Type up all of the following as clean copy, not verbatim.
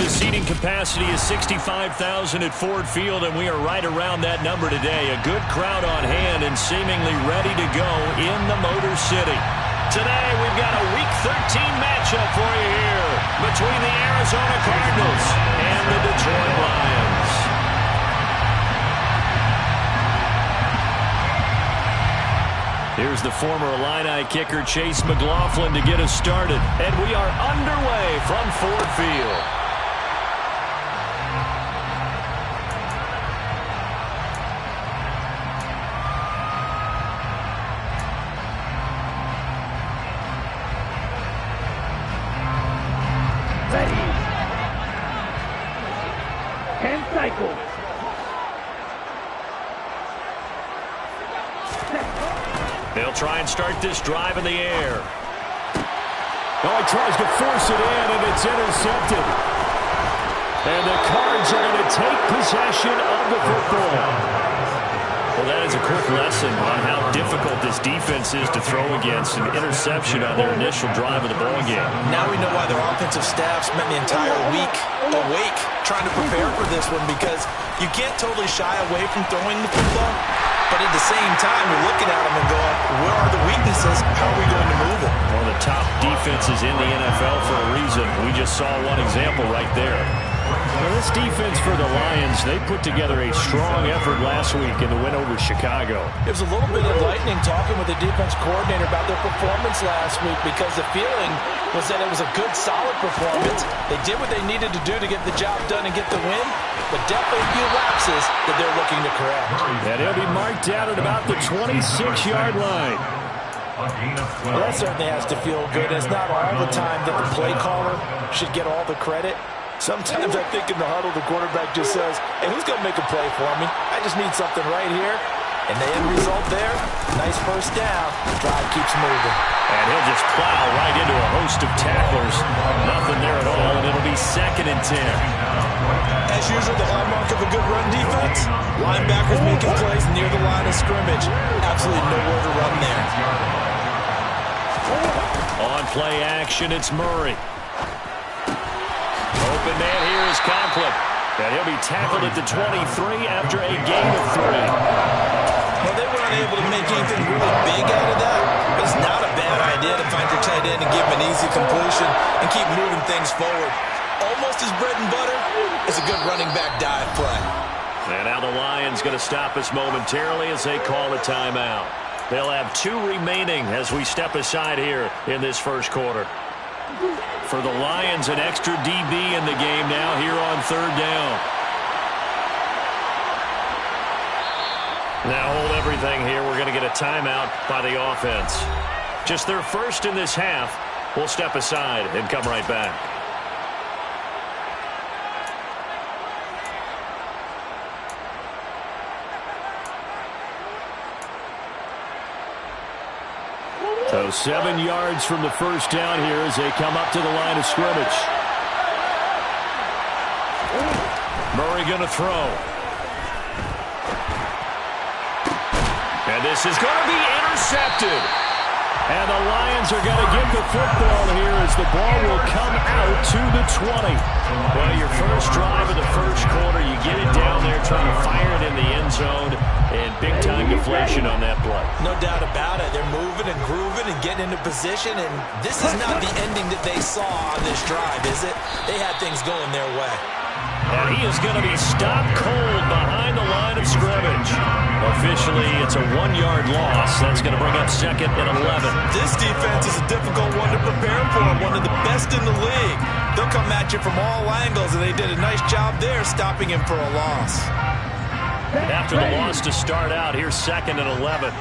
The seating capacity is 65,000 at Ford Field, and we are right around that number today. A good crowd on hand and seemingly ready to go in the Motor City. Today, we've got a Week 13 matchup for you here between the Arizona Cardinals and the Detroit Lions. Here's the former Illini kicker, Chase McLaughlin, to get us started. And we are underway from Ford Field. Ready. 10 cycles. They'll try and start this drive in the air. Oh, he tries to force it in, and it's intercepted. And the Cards are going to take possession of the football. Well, that is a quick lesson on how difficult this defense is to throw against. An interception on their initial drive of the ball game. Now we know why their offensive staff spent the entire week awake trying to prepare for this one, because you can't totally shy away from throwing the football. But at the same time, you're looking at them and going, where are the weaknesses? How are we going to move it? One of the top defenses in the NFL for a reason. We just saw one example right there. Well, this defense for the Lions, they put together a strong effort last week in the win over Chicago. It was a little bit enlightening talking with the defense coordinator about their performance last week, because the feeling was that it was a good, solid performance. They did what they needed to do to get the job done and get the win, but definitely a few lapses that they're looking to correct. And he'll be marked out at about the 26-yard line. Well, that certainly has to feel good. It's not all the time that the play caller should get all the credit. Sometimes I think in the huddle, the quarterback just says, hey, who's going to make a play for me? I just need something right here. And the end result there, nice first down. The drive keeps moving. And he'll just plow right into a host of tacklers. Nothing there at all, and it'll be 2nd and 10. As usual, the hallmark of a good run defense, linebackers making plays near the line of scrimmage. Absolutely nowhere to run there. On play action, it's Murray. Open man here is Conklin. And he'll be tackled at the 23 after a gain of 3. Well, they were unable to make anything really big out of that. But it's not a bad idea to find your tight end and give him an easy completion and keep moving things forward. Almost as bread and butter is a good running back dive play. And now the Lions going to stop us momentarily as they call a timeout. They'll have 2 remaining as we step aside here in this first quarter. For the Lions, an extra DB in the game now here on 3rd down. Now hold everything here. We're going to get a timeout by the offense. Just their first in this half. We'll step aside and come right back. So 7 yards from the first down here as they come up to the line of scrimmage. Murray going to throw. And this is going to be intercepted. And the Lions are going to get the football here as the ball will come out to the 20. Well, your first drive of the first quarter, you get it down there, trying to fire it in the end zone, and big-time deflation on that play. No doubt about it. They're moving and grooving and getting into position, and this is not the ending that they saw on this drive, is it? They had things going their way. And he is going to be stopped cold behind the line of scrimmage. Officially, it's a 1-yard loss. That's going to bring up 2nd and 11. This defense is a difficult one to prepare for, one of the best in the league. They'll come at you from all angles, and they did a nice job there stopping him for a loss. After the loss to start out, here's 2nd and 11.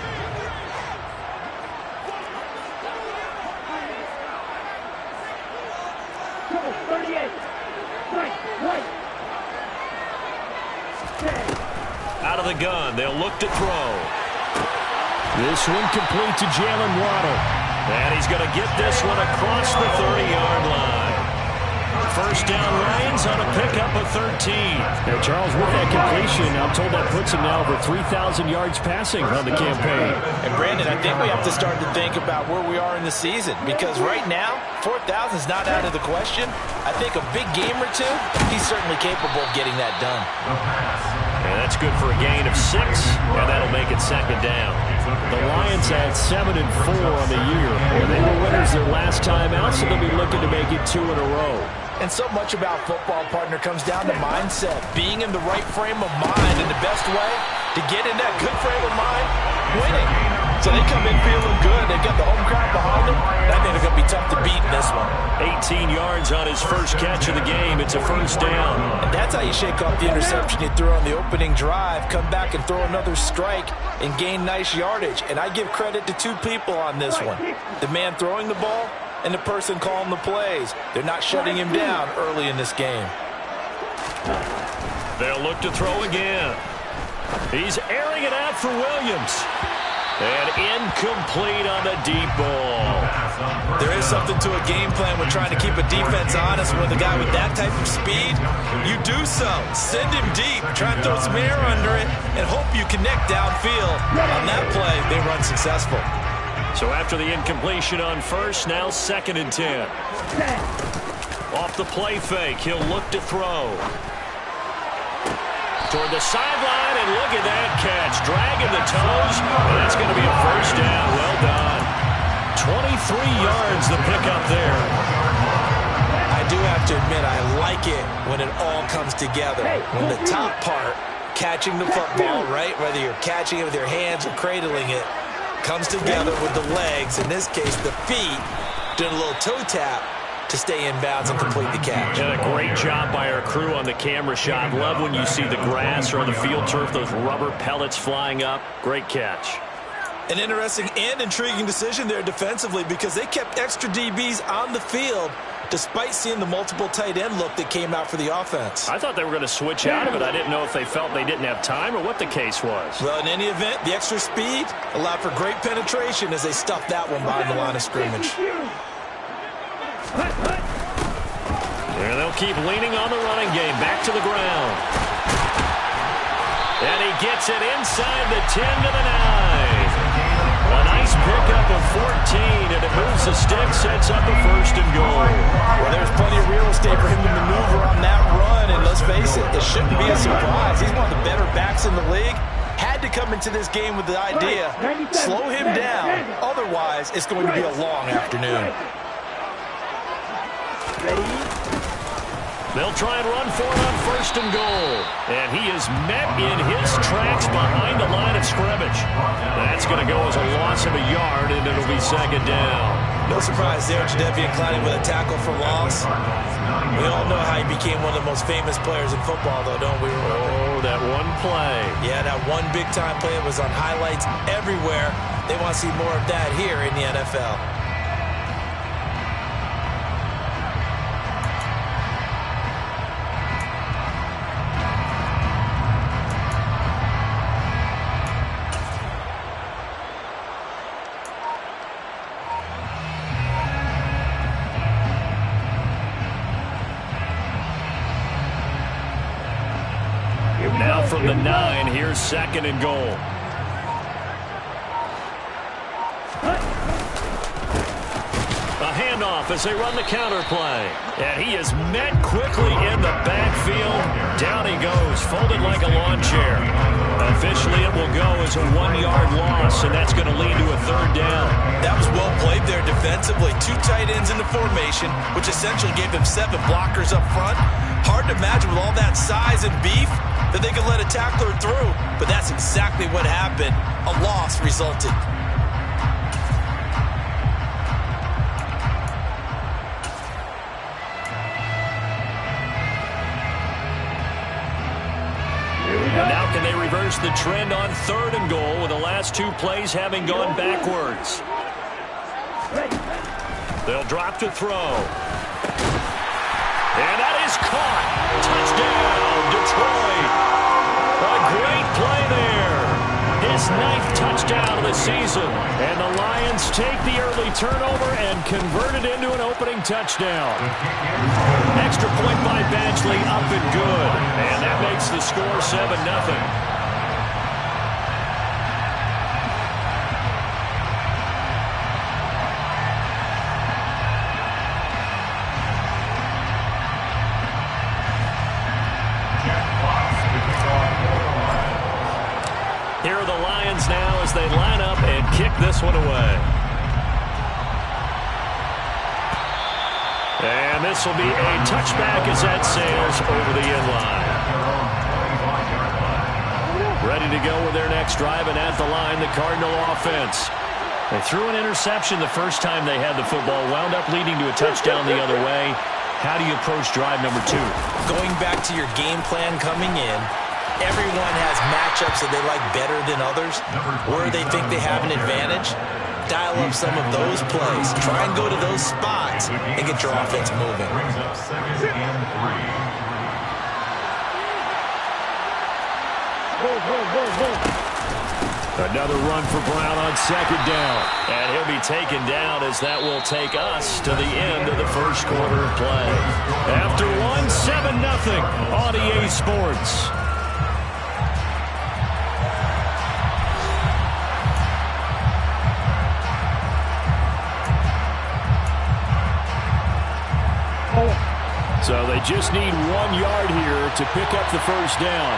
Out of the gun, they'll look to throw. This one complete to Jalen Waddle. And he's going to get this one across the 30-yard line. first down Lions on a pickup of 13. Now, Charles, with that completion, I'm told that puts him now over 3,000 yards passing on the campaign. And, Brandon, I think we have to start to think about where we are in the season, because right now, 4,000 is not out of the question. I think a big game or two, he's certainly capable of getting that done. And that's good for a gain of 6, and that'll make it second down. The Lions had 7-4 on the year, and they were winners their last time out, so they'll be looking to make it 2 in a row. And so much about football, partner, comes down to mindset, being in the right frame of mind, and the best way to get in that good frame of mind, winning. So they come in feeling good. They got the home crowd behind them. I think they're going to be tough to beat in this one. 18 yards on his first catch of the game. It's a first down. And that's how you shake off the interception you threw on the opening drive, come back and throw another strike and gain nice yardage. And I give credit to 2 people on this one. The man throwing the ball and the person calling the plays. They're not shutting him down early in this game. They'll look to throw again. He's airing it out for Williams. And incomplete on the deep ball. There is something to a game plan when trying to keep a defense honest. With a guy with that type of speed, you do so. Send him deep. Try and throw some air under it and hope you connect downfield. On that play, they run successful. So after the incompletion on first, now 2nd and 10. Off the play fake, he'll look to throw. Toward the sideline, and look at that catch. Dragging the toes, and that's going to be a first down. Well done. 23 yards the pickup there. I do have to admit, I like it when it all comes together. When the top part, catching the football, right, whether you're catching it with your hands or cradling it, comes together with the legs, in this case the feet, doing a little toe tap to stay in bounds and complete the catch. And a great job by our crew on the camera shot. Love when you see the grass or the field turf, those rubber pellets flying up. Great catch. An interesting and intriguing decision there defensively, because they kept extra DBs on the field despite seeing the multiple tight end look that came out for the offense. I thought they were going to switch out of it. I didn't know if they felt they didn't have time or what the case was. Well, in any event, the extra speed allowed for great penetration as they stuffed that one behind the line of scrimmage. And they'll keep leaning on the running game. Back to the ground. And he gets it inside the 10 to the 9. A nice pickup of 14, and it moves the stick, sets up a 1st and goal. Well, there's plenty of real estate for him to maneuver on that run, and let's face it, it shouldn't be a surprise. He's one of the better backs in the league. Had to come into this game with the idea, slow him down, otherwise it's going to be a long afternoon. They'll try and run for it on 1st and goal. And he is met in his tracks behind the line of scrimmage. That's going to go as a loss of a yard, and it'll be 2nd down. No surprise there, Jadeveon Clowney with a tackle for loss. We all know how he became one of the most famous players in football, though, don't we? Oh, that one play. Yeah, that one big-time play was on highlights everywhere. They want to see more of that here in the NFL. Now from the 9, here's 2nd and goal. A handoff as they run the counter play. And he is met quickly in the backfield. Down he goes, folded like a lawn chair. Officially, it will go as a 1-yard loss, and that's going to lead to a 3rd down. That was well played there defensively. 2 tight ends in the formation, which essentially gave them 7 blockers up front. Hard to imagine with all that size and beef that they could let a tackler through, but that's exactly what happened. A loss resulted. And now can they reverse the trend on 3rd and goal with the last 2 plays having gone backwards? They'll drop to throw. And that is caught. Touchdown, Detroit. A great play there. His his 9th touchdown of the season. And the Lions take the early turnover and convert it into an opening touchdown. Extra point by Badgley, up and good. And that makes the score 7-0. Here are the Lions now as they line up and kick this one away. And this will be a touchback as that sails over the end line. Ready to go with their next drive, and at the line, the Cardinal offense. They threw an interception the first time they had the football, wound up leading to a touchdown the other way. How do you approach drive number 2? Going back to your game plan coming in, everyone has matchups that they like better than others, where they think they have an advantage. Dial up some of those plays. Try and go to those spots and get your offense moving. Another run for Brown on 2nd down. And he'll be taken down as that will take us to the end of the first quarter of play. After one, 7-0 on EA Sports. So they just need 1 yard here to pick up the first down.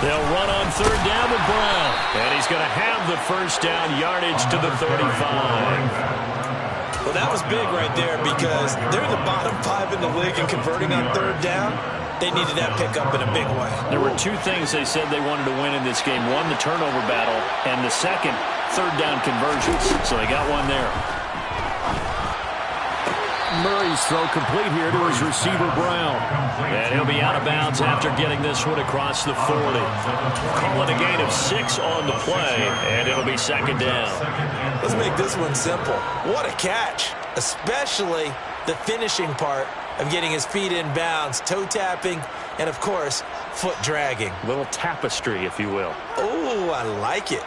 They'll run on 3rd down with Brown. And he's going to have the first down yardage to the 35. Well, that was big right there because they're the bottom 5 in the league in converting on 3rd down. They needed that pickup in a big way. There were 2 things they said they wanted to win in this game. One, the turnover battle, and the second, 3rd down conversions. So they got one there. Murray's throw complete here to his receiver, Brown. And he'll be out of bounds after getting this one across the 40. Call it a gain of 6 on the play, and it'll be 2nd down. Let's make this one simple. What a catch, especially the finishing part of getting his feet in bounds, toe tapping, and, of course, foot dragging. A little tapestry, if you will. Oh, I like it.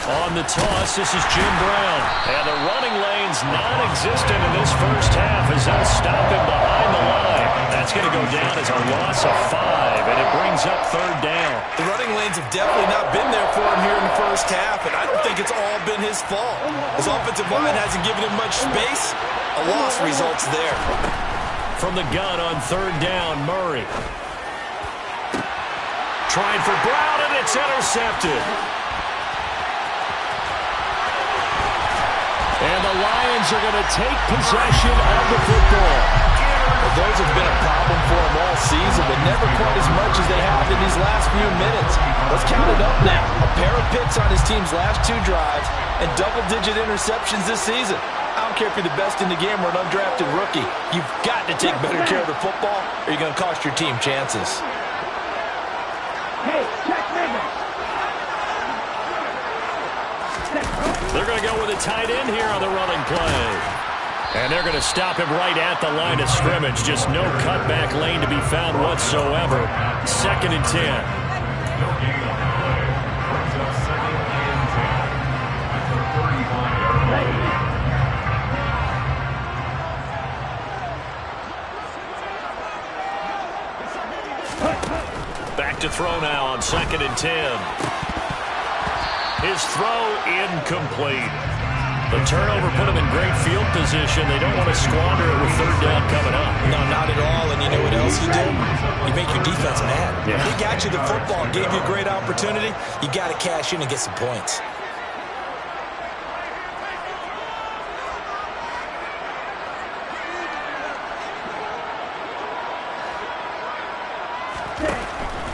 On the toss, this is Jim Brown. And the running lane's non-existent in this first half as they'll stop him behind the line. That's going to go down as a loss of 5, and it brings up 3rd down. The running lanes have definitely not been there for him here in the first half, and I don't think it's all been his fault. His offensive line hasn't given him much space. A loss results there. From the gun on 3rd down, Murray. Trying for Brown, and it's intercepted. And the Lions are going to take possession of the football. Well, those have been a problem for them all season, but never quite as much as they have in these last few minutes. Let's count it up now. A pair of picks on his team's last 2 drives and double-digit interceptions this season. I don't care if you're the best in the game or an undrafted rookie. You've got to take better care of the football or you're going to cost your team chances. Hey, check They're going to go with a tight end here on the running play. And they're going to stop him right at the line of scrimmage. Just no cutback lane to be found whatsoever. 2nd and 10. Back to throw now on 2nd and 10. His throw incomplete. The turnover put him in great field position. They don't want to squander it with 3rd down coming up. No, not at all. And you know what else you do? You make your defense mad. Yeah. He got you the football, gave you a great opportunity. You got to cash in and get some points.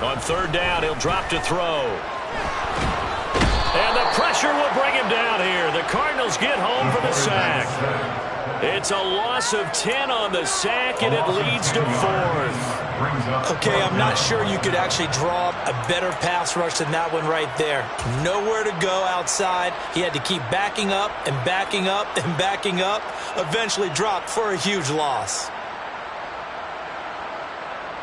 On 3rd down, he'll drop to throw. And the pressure will bring him down here. The Cardinals get home for the sack. It's a loss of 10 on the sack, and it leads to 4th. Okay, I'm not sure you could actually draw up a better pass rush than that one right there. Nowhere to go outside. He had to keep backing up and backing up and backing up. Eventually dropped for a huge loss.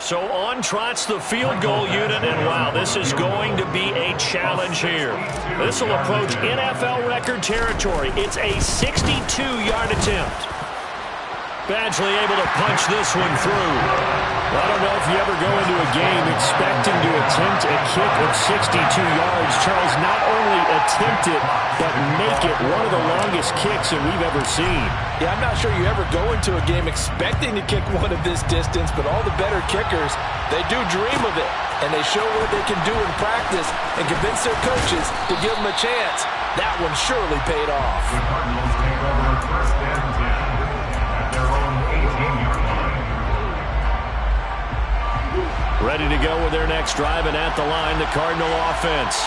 So on trots the field goal unit, and wow, this is going to be a challenge here. This will approach NFL record territory. It's a 62-yard attempt. Badgley able to punch this one through. I don't know if you ever go into a game expecting to attempt a kick of 62 yards. Charles, not only attempt it, but make it one of the longest kicks that we've ever seen. Yeah, I'm not sure you ever go into a game expecting to kick one of this distance, but all the better kickers, they do dream of it. And they show what they can do in practice and convince their coaches to give them a chance. That one surely paid off. The Cardinals take over first and 10 at their own 18-yard line. Ready to go with their next drive, and at the line, the Cardinal offense.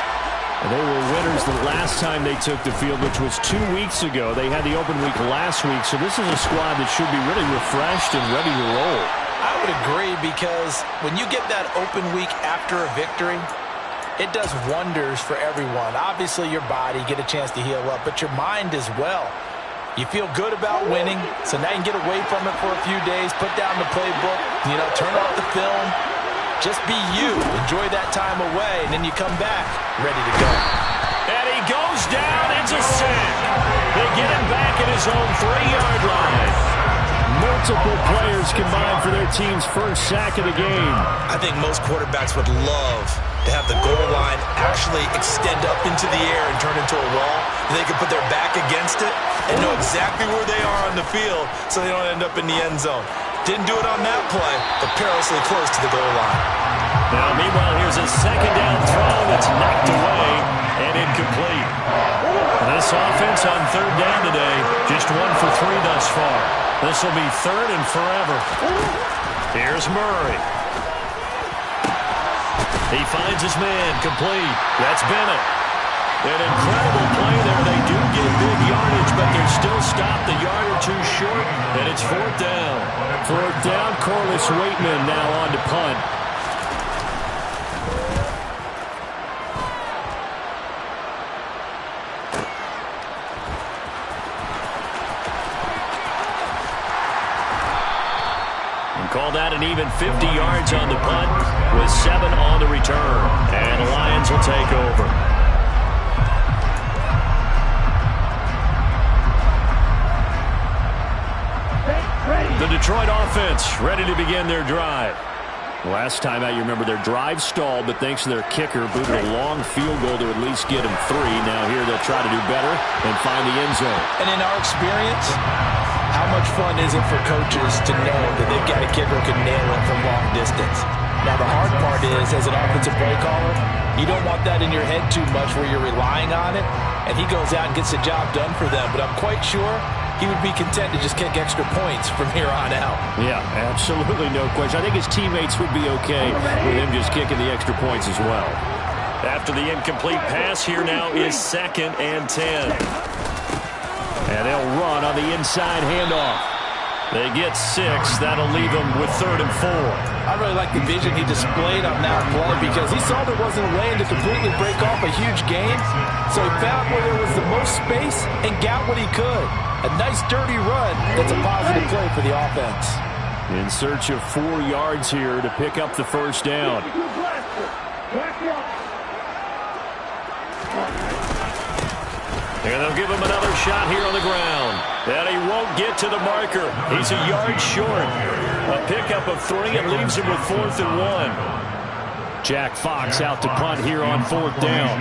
And they were winners the last time they took the field, which was 2 weeks ago. They had the open week last week, so this is a squad that should be really refreshed and ready to roll. I would agree, because when you get that open week after a victory, it does wonders for everyone. Obviously, your body, get a chance to heal up, but your mind as well. You feel good about winning, so now you can get away from it for a few days, put down the playbook, turn off the film. Just be you. Enjoy that time away, and then you come back ready to go. And he goes down. It's a sack. They get him back at his own 3-yard line. Multiple players combined for their team's first sack of the game. I think most quarterbacks would love to have the goal line actually extend up into the air and turn into a wall. They can put their back against it and know exactly where they are on the field so they don't end up in the end zone. Didn't do it on that play, but perilously close to the goal line. Now, meanwhile, here's a second down throw that's knocked away and incomplete. This offense on third down today, just 1 for 3 thus far. This will be third and forever. Here's Murray. He finds his man, complete. That's Bennett. An incredible play there. They do get big yardage, but they're still stopped a yard or two short, and it's 4th down. 4th down, Corliss Waitman now on to punt. And call that an even 50 yards on the punt with 7 on the return. And the Lions will take over. The Detroit offense ready to begin their drive. Last time out, you remember their drive stalled, but thanks to their kicker, booted a long field goal to at least get him 3. Now here they'll try to do better and find the end zone. And in our experience, how much fun is it for coaches to know that they've got a kicker who can nail it from long distance? Now the hard part is, as an offensive play caller, you don't want that in your head too much where you're relying on it, and he goes out and gets the job done for them. But I'm quite sure he would be content to just kick extra points from here on out. Yeah, absolutely no question. I think his teammates would be okay with him just kicking the extra points as well. After the incomplete pass, here now is 2nd and 10. And they'll run on the inside handoff. They get 6. That'll leave them with 3rd and 4. I really like the vision he displayed on that play, because he saw there wasn't a lane to completely break off a huge gain. So he found where there was the most space and got what he could. A nice dirty run that's a positive play for the offense. In search of 4 yards here to pick up the first down. And they'll give him another shot here on the ground. And he won't get to the marker. He's a yard short. A pickup of 3. It leaves him with 4th and 1. Jack Fox out to punt here on 4th down.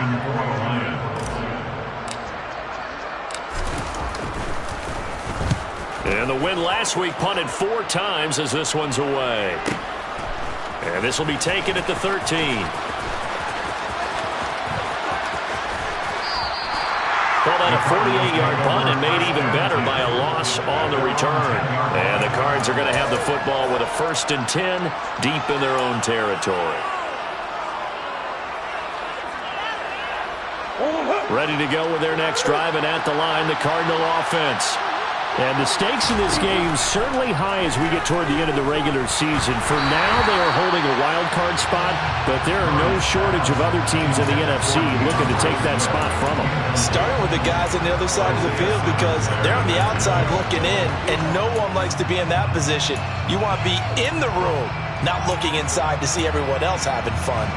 And the win last week punted 4 times as this one's away. And this will be taken at the 13. Call that a 48-yard punt, and made even better by a loss on the return. And the Cards are going to have the football with a 1st and 10 deep in their own territory. Ready to go with their next drive, and at the line, the Cardinal offense. And the stakes in this game certainly high as we get toward the end of the regular season. For now, they are holding a wild card spot, but there are no shortage of other teams in the NFC looking to take that spot from them. Starting with the guys on the other side of the field because they're on the outside looking in, and no one likes to be in that position. You want to be in the room, not looking inside to see everyone else having fun.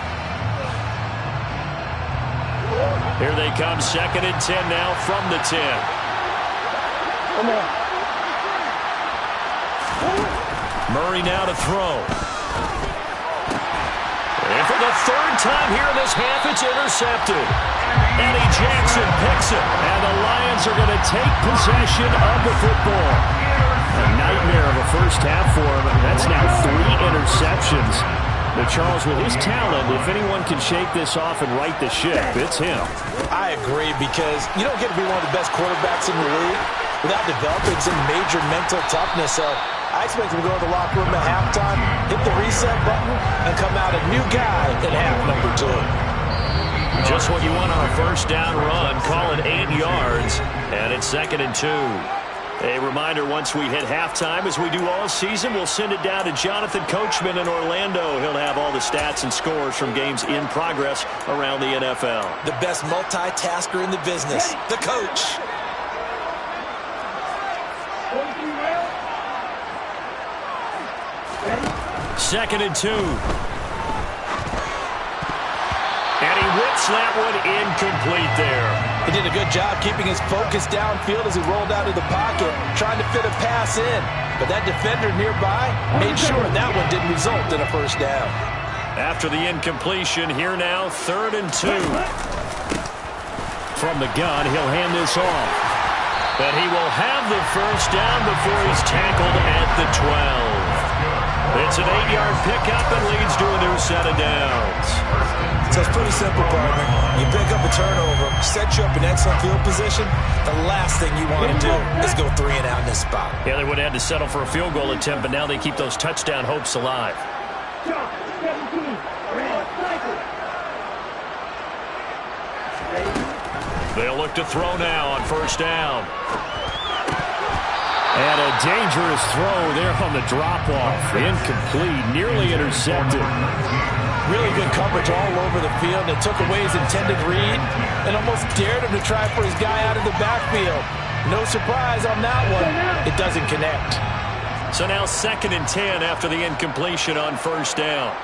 Here they come, 2nd and 10 now from the 10. Come on. Murray now to throw. And for the 3rd time here in this half, it's intercepted. Eddie Jackson picks it. And the Lions are going to take possession of the football. A nightmare of a first half for him. That's now 3 interceptions. But Charles, with his talent, if anyone can shake this off and right the ship, it's him. I agree because you don't get to be one of the best quarterbacks in the league without developing some major mental toughness. So I expect him to go to the locker room at halftime, hit the reset button, and come out a new guy in half number 2. Just what you want on a first down run. Call it 8 yards, and it's 2nd and 2. A reminder, once we hit halftime, as we do all season, we'll send it down to Jonathan Coachman in Orlando. He'll have all the stats and scores from games in progress around the NFL. The best multitasker in the business, the coach. Second and 2. And he whips that one incomplete there. He did a good job keeping his focus downfield as he rolled out of the pocket, trying to fit a pass in. But that defender nearby made sure that one didn't result in a first down. After the incompletion, here now, 3rd and 2. From the gun, he'll hand this off. But he will have the first down before he's tackled at the 12. It's an 8-yard pickup and leads to a new set of downs. So it's pretty simple, partner. You pick up a turnover, set you up in excellent field position. The last thing you want to do is go 3 and out in this spot. Yeah, they would have had to settle for a field goal attempt, but now they keep those touchdown hopes alive. They'll look to throw now on first down. And a dangerous throw there on the drop-off. Incomplete, nearly intercepted. Really good coverage all over the field. It took away his intended read and almost dared him to try for his guy out of the backfield. No surprise on that one. It doesn't connect. So now 2nd and 10 after the incompletion on first down.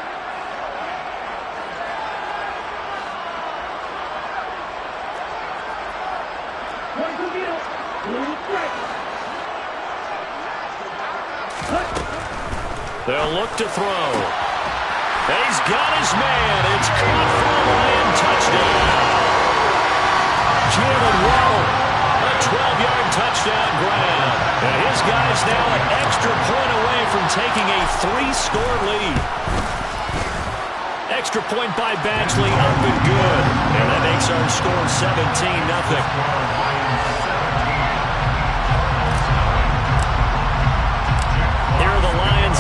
They'll look to throw. And he's got his man. It's caught for a Lion touchdown. Jalen Waddle, a 12-yard touchdown grab. And his guy's now an extra point away from taking a 3-score lead. Extra point by Badgley, up and good. And that makes our score 17-0.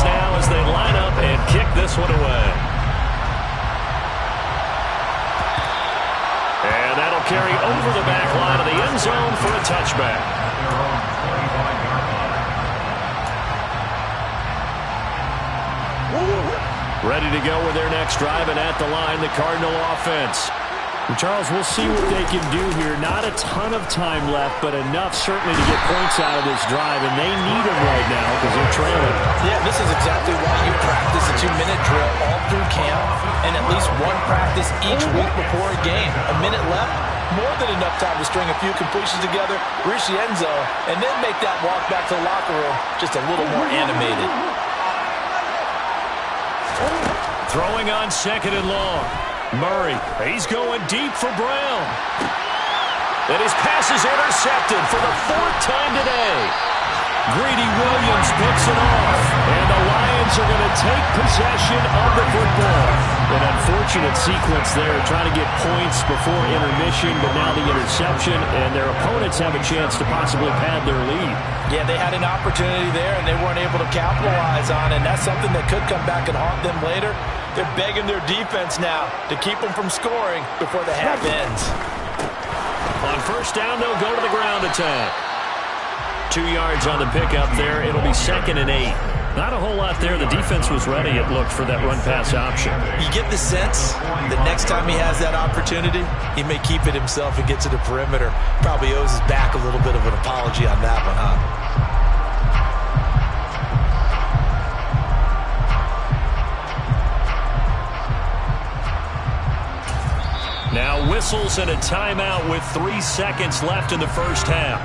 Now as they line up and kick this one away. And that'll carry over the back line of the end zone for a touchback. Ready to go with their next drive, and at the line, the Cardinal offense. And Charles, we'll see what they can do here. Not a ton of time left, but enough certainly to get points out of this drive, and they need them right now because they're trailing. Yeah, this is exactly why you practice a 2-minute drill all through camp and at least one practice each week before a game. A minute left, more than enough time to string a few completions together, reach the end zone, and then make that walk back to the locker room just a little more animated. Throwing on 2nd and long. Murray, he's going deep for Brown. And his pass is intercepted for the 4th time today. Greedy Williams picks it off. And the Lions are going to take possession of the football. An unfortunate sequence there, trying to get points before intermission, but now the interception, and their opponents have a chance to possibly pad their lead. Yeah, they had an opportunity there, and they weren't able to capitalize on it, and that's something that could come back and haunt them later. They're begging their defense now to keep them from scoring before the half ends. On first down, they'll go to the ground attack. 2 yards on the pickup there. It'll be 2nd and 8. Not a whole lot there. The defense was ready, it looked, for that run-pass option. You get the sense that next time he has that opportunity, he may keep it himself and get to the perimeter. Probably owes his back a little bit of an apology on that one, huh? Now whistles and a timeout with 3 seconds left in the first half.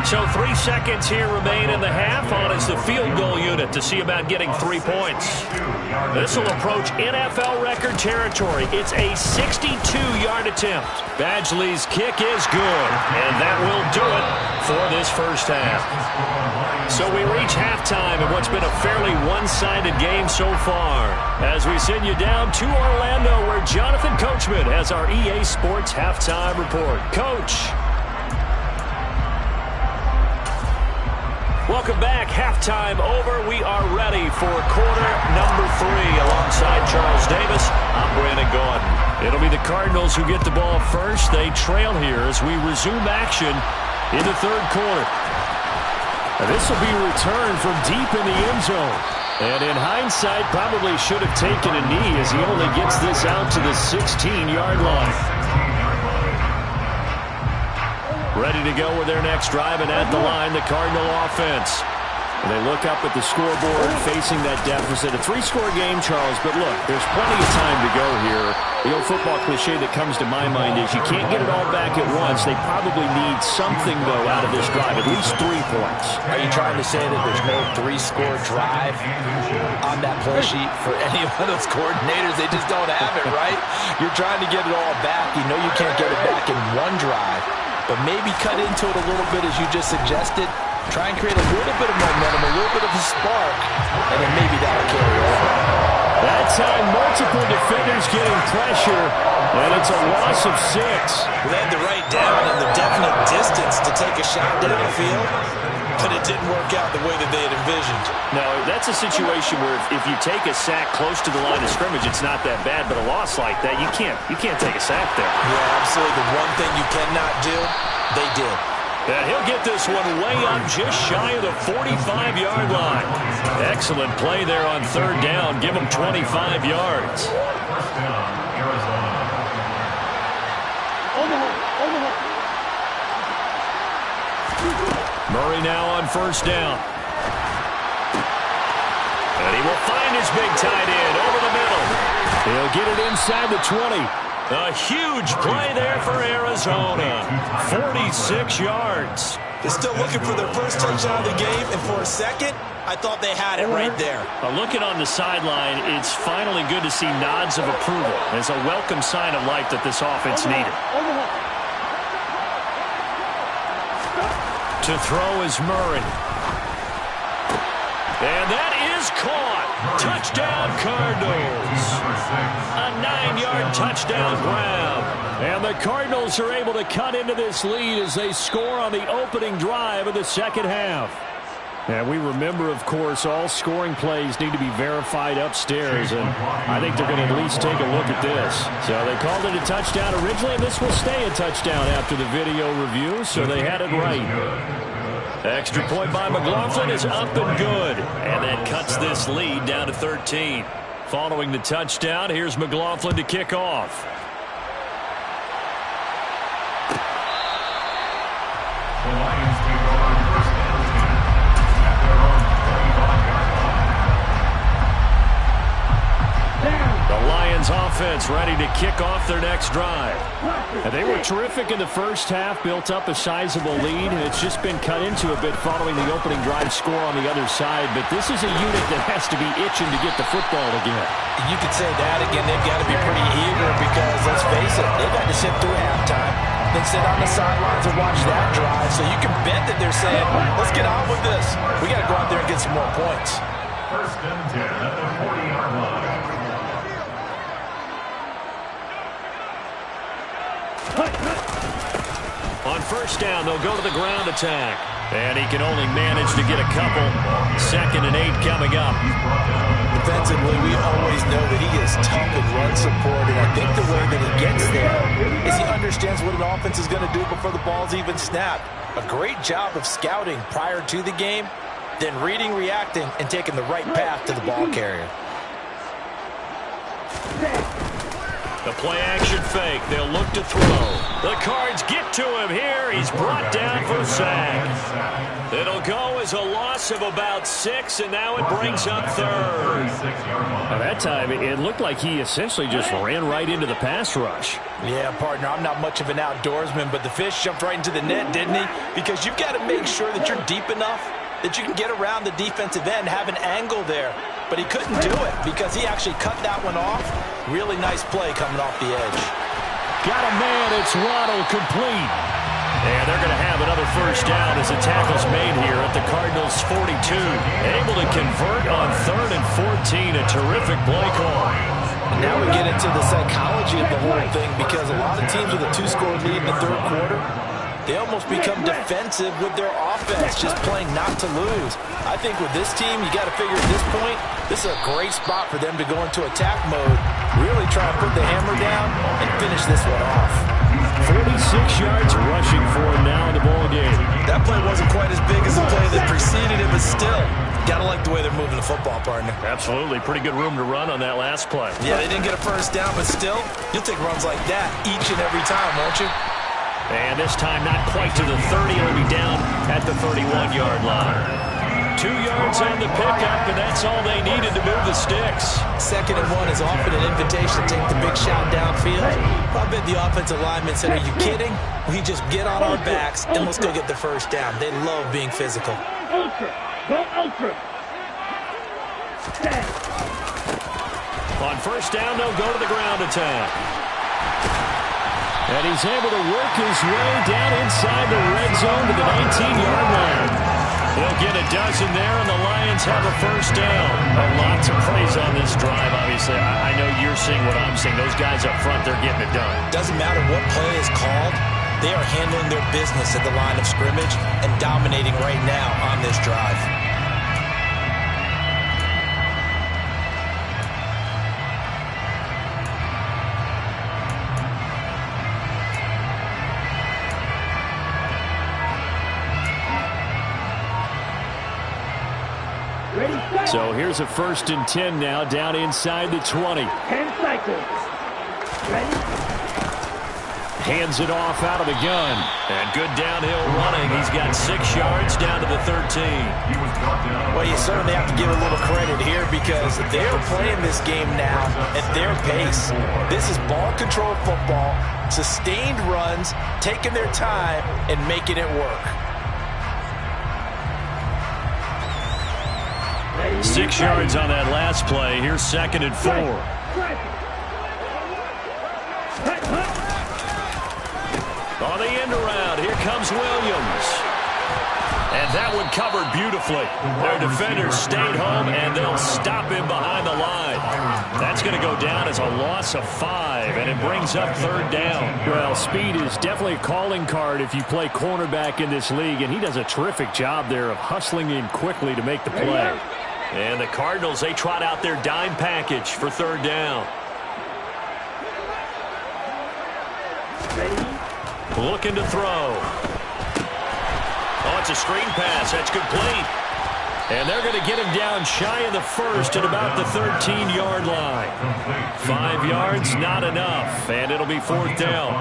So 3 seconds here remain in the half. On is the field goal unit to see about getting 3 points. This will approach NFL record territory. It's a 62-yard attempt. Badgley's kick is good, and that will do it for this first half. So we reach halftime in what's been a fairly one-sided game so far, as we send you down to Orlando, where Jonathan Coachman has our EA Sports halftime report. Coach. Welcome back. Halftime over. We are ready for quarter number 3 alongside Charles Davis. I'm Brandon Gaudin. It'll be the Cardinals who get the ball first. They trail here as we resume action in the third quarter. And this will be returned from deep in the end zone. And in hindsight, probably should have taken a knee as he only gets this out to the 16-yard line. Ready to go with their next drive, and at the line, the Cardinal offense. And they look up at the scoreboard facing that deficit. A 3-score game, Charles, but look, there's plenty of time to go here. The old football cliche that comes to my mind is you can't get it all back at once. They probably need something, though, out of this drive, at least 3 points. Are you trying to say that there's no 3-score drive on that play sheet for any of those coordinators? They just don't have it, right? You're trying to get it all back. You know you can't get it back in one drive. But maybe cut into it a little bit, as you just suggested. Try and create a little bit of momentum, a little bit of a spark, and then maybe that'll carry over. That time, multiple defenders getting pressure, and it's a loss of 6. They had the right down and the definite distance to take a shot down the field, but it didn't work out the way that they had envisioned. No, that's a situation where if you take a sack close to the line of scrimmage, it's not that bad, but a loss like that, you can't take a sack there. Yeah, absolutely. The one thing you cannot do, they did. And he'll get this one way up just shy of the 45-yard line. Excellent play there on third down. Give him 25 yards. Murray now on first down. And he will find his big tight end over the middle. He'll get it inside the 20. A huge play there for Arizona. 46 yards. They're still looking for their first touchdown of the game, and for a second, I thought they had it right there. Looking on the sideline, it's finally good to see nods of approval. It's a welcome sign of life that this offense needed. To throw is Murray. And that is caught. Touchdown, Cardinals. A 9-yard touchdown grab. And the Cardinals are able to cut into this lead as they score on the opening drive of the second half. And we remember, of course, all scoring plays need to be verified upstairs, and I think they're going to at least take a look at this. So they called it a touchdown originally, and this will stay a touchdown after the video review, so they had it right. Extra point by McLaughlin is up and good, and that cuts this lead down to 13. Following the touchdown, here's McLaughlin to kick off. The Lions take over first down at their own 35-yard line. The Lions offense ready to kick off their next drive. And they were terrific in the first half, built up a sizable lead, and it's just been cut into a bit following the opening drive score on the other side. But this is a unit that has to be itching to get the football again. You could say that again. They've got to be pretty eager because, let's face it, they've had to sit through halftime, then sit on the sidelines and watch that drive. So you can bet that they're saying, let's get on with this. We got to go out there and get some more points. First and 10 at the 40-yard line. On first down, they'll go to the ground attack. And he can only manage to get a couple. 2nd and 8 coming up. Defensively, we always know that he is tough in run support, and I think the way that he gets there is he understands what an offense is going to do before the ball's even snapped. A great job of scouting prior to the game, then reading, reacting, and taking the right path to the ball carrier. The play-action fake. They'll look to throw. The Cards get to him here. He's brought down for a sack. It'll go as a loss of about 6, and now it brings up 3rd. At that time, it looked like he essentially just ran right into the pass rush. Yeah, partner, I'm not much of an outdoorsman, but the fish jumped right into the net, didn't he? Because you've got to make sure that you're deep enough that you can get around the defensive end, have an angle there. But he couldn't do it because he actually cut that one off. Really nice play coming off the edge. Got a man. It's Waddle complete. And they're going to have another first down as the tackle's made here at the Cardinals' 42. Able to convert on 3rd and 14. A terrific play call. And now we get into the psychology of the whole thing because a lot of teams with a 2-score lead in the 3rd quarter, they almost become defensive with their offense, just playing not to lose. I think with this team, you got to figure at this point, this is a great spot for them to go into attack mode, really try to put the hammer down and finish this one off. 46 yards rushing for him now in the ball game. That play wasn't quite as big as the play that preceded it, but still, got to like the way they're moving the football, partner. Absolutely. Pretty good room to run on that last play. Yeah, they didn't get a first down, but still, you'll take runs like that each and every time, won't you? And this time not quite to the 30. It'll be down at the 31-yard line. 2 yards on the pickup, and that's all they needed to move the sticks. 2nd and 1 is often an invitation to take the big shot downfield. I bet the offensive lineman said, are you kidding? We just get on our backs and let's go get the first down. They love being physical. Go ultra. On first down, they'll go to the ground attack. And he's able to work his way down inside the red zone to the 19-yard line. He'll get a dozen there, and the Lions have a first down. Lots of praise on this drive, obviously. I know you're seeing what I'm seeing. Those guys up front, they're getting it done. Doesn't matter what play is called. They are handling their business at the line of scrimmage and dominating right now on this drive. So here's a 1st and 10 now, down inside the 20. 10 cycles. Ready? Hands it off out of the gun. And good downhill running. He's got 6 yards down to the 13. Well, you certainly have to give a little credit here because they're playing this game now at their pace. This is ball control football, sustained runs, taking their time, and making it work. 6 yards on that last play. Here's 2nd and 4. On the end around, here comes Williams. And that one covered beautifully. Their defenders stayed home, and they'll stop him behind the line. That's going to go down as a loss of 5, and it brings up 3rd down. Well, speed is definitely a calling card if you play cornerback in this league, and he does a terrific job there of hustling in quickly to make the play. And the Cardinals, they trot out their dime package for 3rd down. Looking to throw. Oh, it's a screen pass. That's complete. And they're going to get him down shy of the 1st at about the 13-yard line. 5 yards, not enough. And it'll be 4th down.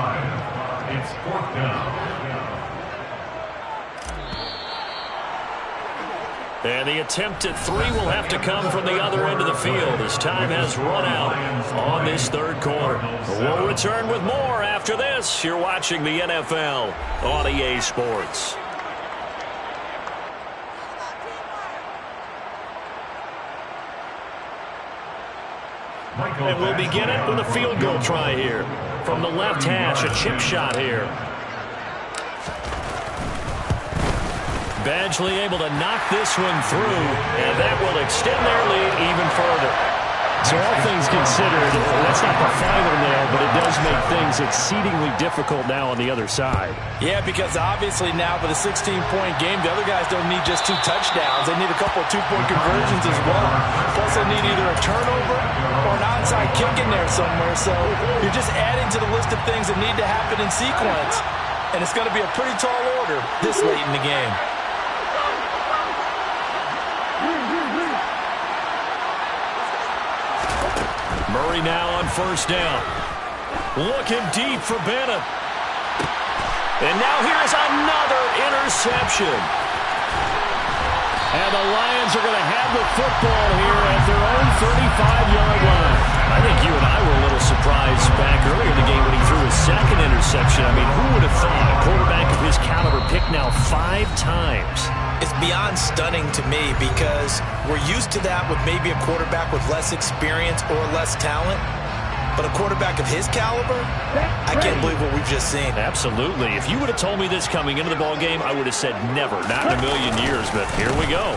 It's 4th down. And the attempt at 3 will have to come from the other end of the field as time has run out on this 3rd quarter. We'll return with more after this. You're watching the NFL on EA Sports. And we'll begin it with a field goal try here. From the left hash, a chip shot here. Badgley able to knock this one through, and that will extend their lead even further. So all things considered, that's not the final nail, but it does does make things exceedingly difficult now on the other side. Yeah, because obviously now with a 16-point game, the other guys don't need just 2 touchdowns. They need a couple of 2-point conversions as well. Plus, they need either a turnover or an onside kick in there somewhere. So you're just adding to the list of things that need to happen in sequence. And it's going to be a pretty tall order this late in the game. Murray now on first down. Looking deep for Bennett. And now here's another interception. And the Lions are going to have the football here at their own 35-yard line. I think you and I were a little surprised back earlier in the game when he threw his second interception. I mean, who would have thought a quarterback of his caliber picked now 5 times? It's beyond stunning to me because we're used to that with maybe a quarterback with less experience or less talent. But a quarterback of his caliber, I can't believe what we've just seen. Absolutely. If you would have told me this coming into the ballgame, I would have said never, not in a million years. But here we go.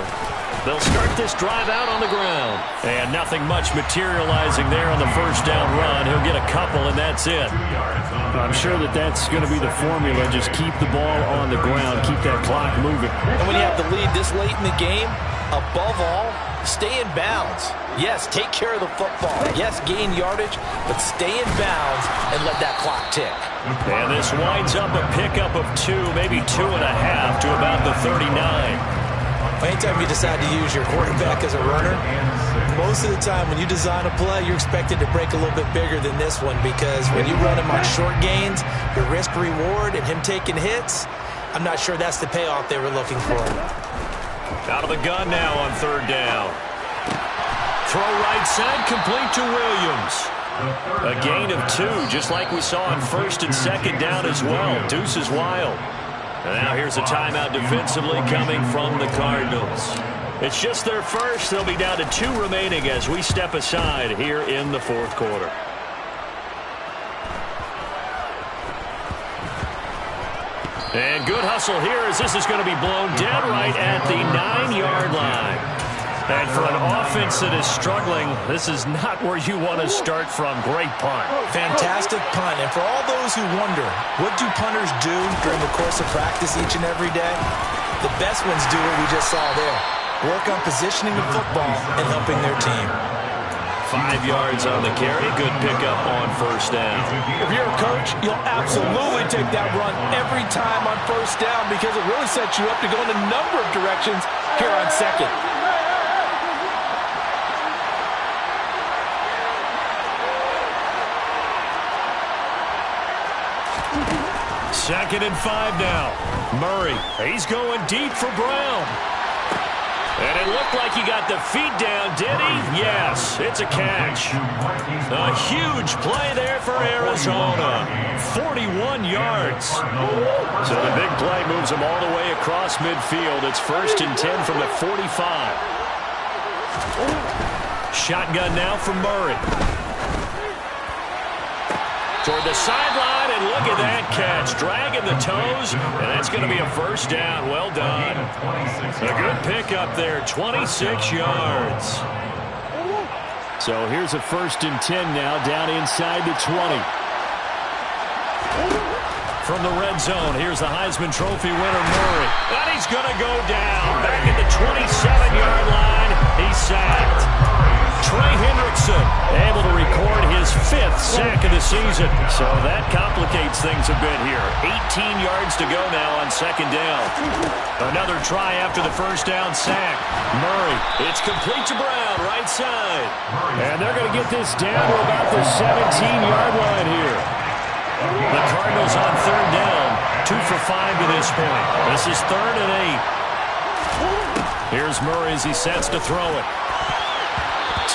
They'll start this drive out on the ground. And nothing much materializing there on the first down run. He'll get a couple, and that's it. I'm sure that that's going to be the formula. Just keep the ball on the ground. Keep that clock moving. And when you have the lead this late in the game, above all, stay in bounds. Yes, take care of the football. Yes, gain yardage, but stay in bounds and let that clock tick. And this winds up a pickup of 2, maybe 2.5 to about the 39. Anytime you decide to use your quarterback as a runner, most of the time when you design a play, you're expected to break a little bit bigger than this one because when you run him on short gains, your risk-reward and him taking hits, I'm not sure that's the payoff they were looking for. Out of the gun now on third down. Throw right side, complete to Williams. A gain of 2, just like we saw on first and second down as well. Deuce is wild. And now here's a timeout defensively coming from the Cardinals. It's just their first. They'll be down to 2 remaining as we step aside here in the fourth quarter. And good hustle here as this is going to be blown dead right at the 9-yard line. And for an offense that is struggling, this is not where you want to start from. Great punt. Fantastic punt. And for all those who wonder, what do punters do during the course of practice each and every day? The best ones do what we just saw there. Work on positioning the football and helping their team. 5 yards on the carry. Good pickup on first down. If you're a coach, you'll absolutely take that run every time on first down because it really sets you up to go in a number of directions here on second. Second and 5 now. Murray, he's going deep for Brown. And it looked like he got the feet down, did he? Yes, it's a catch. A huge play there for Arizona. 41 yards. So the big play moves them all the way across midfield. It's first and 10 from the 45. Shotgun now for Murray. Toward the sideline, and look at that catch. Dragging the toes, and that's going to be a first down. Well done. A good pickup there, 26 yards. So here's a first and 10 now, down inside the 20. From the red zone, here's the Heisman Trophy winner, Murray. And he's going to go down. Back at the 27-yard line, he's sacked. Trey Hendrickson able to record his 5th sack of the season. So that complicates things a bit here. 18 yards to go now on second down. Another try after the first down sack. Murray, it's complete to Brown, right side. And they're going to get this down to about the 17-yard line here. The Cardinals on third down. 2 for 5 to this point. This is 3rd and 8. Here's Murray as he sets to throw it.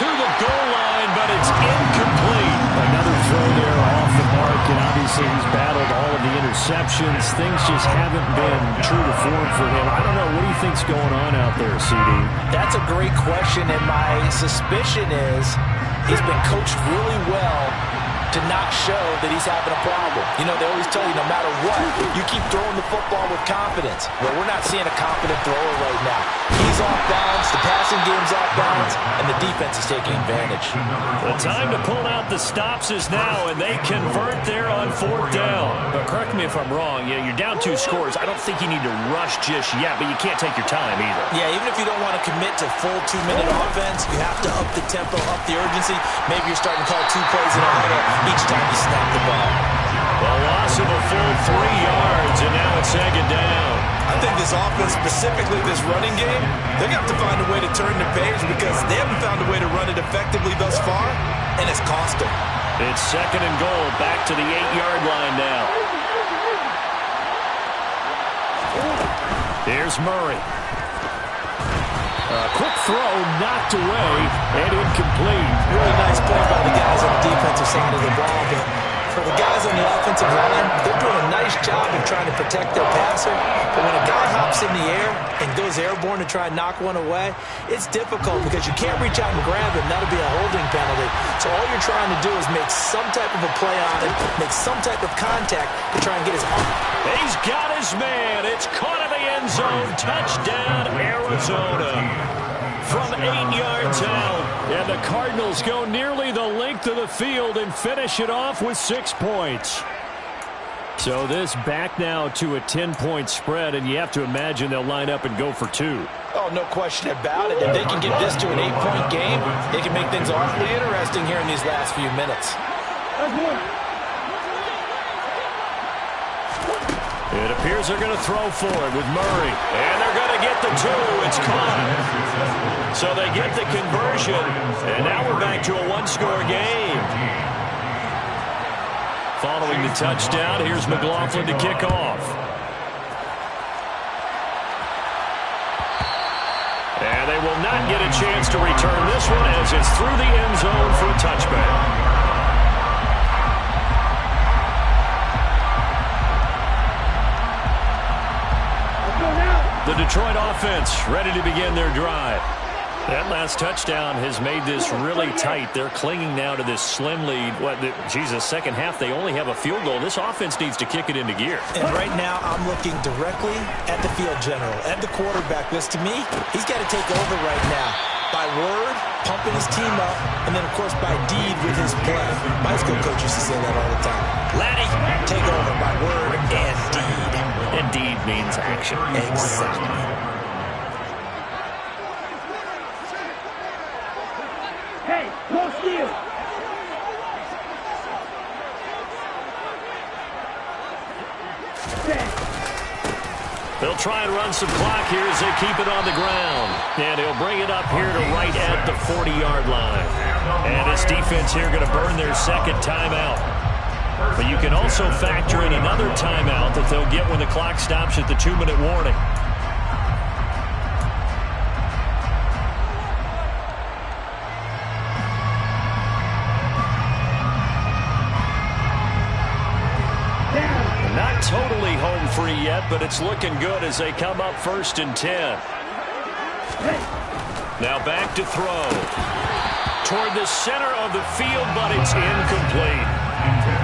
To the goal line, but it's incomplete. Another throw there off the mark, and obviously he's battled all of the interceptions. Things just haven't been true to form for him. I don't know. What do you think's going on out there, CD? That's a great question, and my suspicion is he's been coached really well to not show that he's having a problem. You know, they always tell you no matter what, you keep throwing the football with confidence. Well, we're not seeing a confident thrower right now. He's off balance, the passing game's off balance, and the defense is taking advantage. The time to pull out the stops is now, and they convert there on 4th down. But correct me if I'm wrong, you're down 2 scores. I don't think you need to rush just yet, but you can't take your time either. Yeah, even if you don't want to commit to full 2-minute offense, you have to up the tempo, up the urgency. Maybe you're starting to call 2 plays in a huddle each time you snap the ball. A loss of a full 3 yards, and now it's 2nd down. I think this offense, specifically this running game, they're going to have to find a way to turn the page because they haven't found a way to run it effectively thus far, and it's cost them. It's 2nd and goal, back to the 8-yard line now. Here's Murray. A quick throw knocked away and incomplete. Really nice play by the guys on the defensive side of the ball, but for the guys on the offensive line, they're doing a nice job of trying to protect their passer. But when a guy hops in the air and goes airborne to try and knock one away, it's difficult because you can't reach out and grab him. That'll be a holding penalty. So all you're trying to do is make some type of a play on him, make some type of contact to try and get his arm. He's got his man. It's caught in the end zone. Touchdown, Arizona. From 8 yards out. And the Cardinals go nearly the length of the field and finish it off with 6 points. So this back now to a 10-point spread, and you have to imagine they'll line up and go for 2. Oh, no question about it. If they can get this to an 8-point game, they can make things awfully interesting here in these last few minutes. It appears they're going to throw for it with Murray. And they're going to get the 2. It's caught. So they get the conversion. And now we're back to a 1-score game. Following the touchdown, here's McLaughlin to kick off. And they will not get a chance to return this one as it's through the end zone for a touchback. The Detroit offense ready to begin their drive. That last touchdown has made this really tight. They're clinging now to this slim lead. Second half, they only have a field goal. This offense needs to kick it into gear. And right now, I'm looking directly at the field general, at the quarterback. Because to me, he's got to take over right now. By word, pumping his team up, and then, of course, by deed with his play. My school coach used to say that all the time. Laddie, take over by word and deed. And deed means action. Exactly. Hey, no steal. They'll try and run some clock here as they keep it on the ground. And he'll bring it up here to right at the 40-yard line. And this defense here going to burn their 2nd timeout. But you can also factor in another timeout that they'll get when the clock stops at the 2-minute warning. Not totally home free yet, but it's looking good as they come up 1st and 10. Now back to throw. Toward the center of the field, but it's incomplete.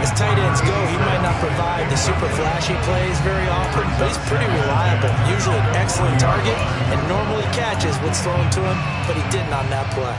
As tight ends go, he might not provide the super flashy plays very often, but he's pretty reliable. Usually an excellent target and normally catches what's thrown to him, but he didn't on that play.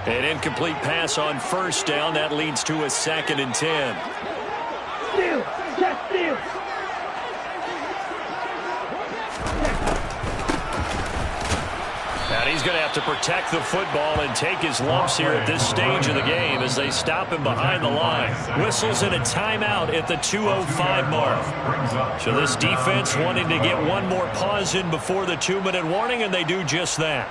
An incomplete pass on 1st down. That leads to a 2nd and 10. Steal. Check steal. And he's going to have to protect the football and take his lumps here at this stage of the game as they stop him behind the line. Whistles in a timeout at the 2:05 mark. So this defense wanting to get one more pause in before the 2-minute warning, and they do just that.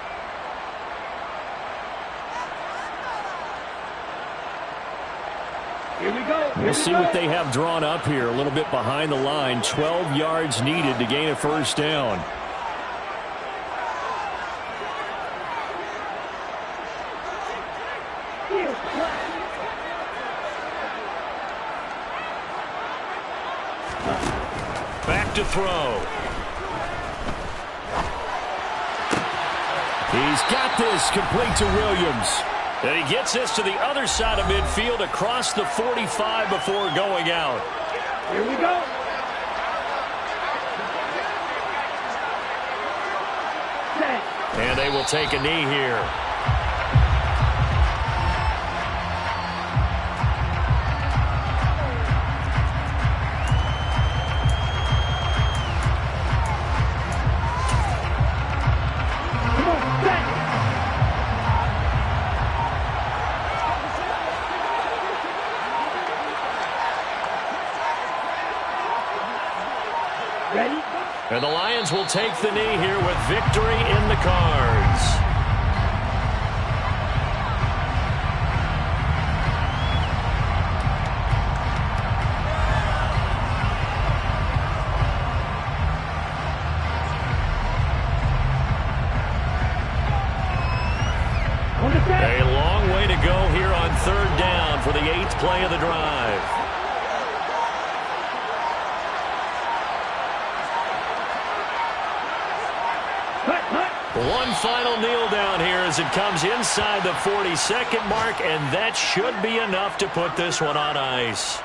Here we go. We'll see what they have drawn up here. A little bit behind the line. 12 yards needed to gain a 1st down. Back to throw. He's got this complete to Williams. And he gets this to the other side of midfield across the 45 before going out. Here we go. Set. And they will take a knee here. Come on, set. Ready? And the Lions will take the knee here with victory in the cards. On the set. A long way to go here on third down for the 8th play of the drive. Hut, hut. One final kneel down here as it comes inside the 40-second mark, and that should be enough to put this one on ice.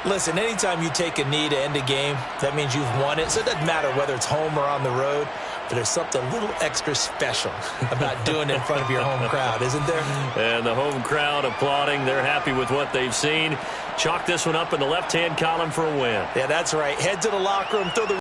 Listen, anytime you take a knee to end a game, that means you've won it. So it doesn't matter whether it's home or on the road, but there's something a little extra special about doing it in front of your home crowd, isn't there? And the home crowd applauding. They're happy with what they've seen. Chalk this one up in the left-hand column for a win. Yeah, that's right. Head to the locker room, throw the